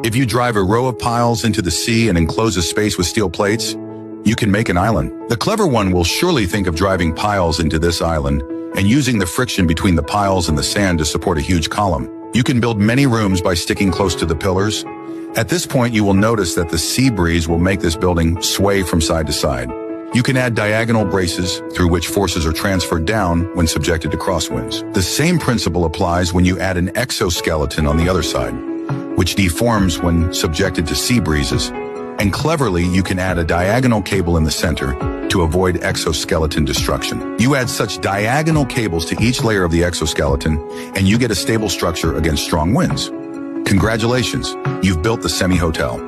If you drive a row of piles into the sea and enclose a space with steel plates, you can make an island. The clever one will surely think of driving piles into this island and using the friction between the piles and the sand to support a huge column. You can build many rooms by sticking close to the pillars. At this point, you will notice that the sea breeze will make this building sway from side to side. You can add diagonal braces through which forces are transferred down when subjected to crosswinds. The same principle applies when you add an exoskeleton on the other side, which deforms when subjected to sea breezes. And cleverly, you can add a diagonal cable in the center to avoid exoskeleton destruction. You add such diagonal cables to each layer of the exoskeleton, and you get a stable structure against strong winds. Congratulations, you've built the semi-hotel.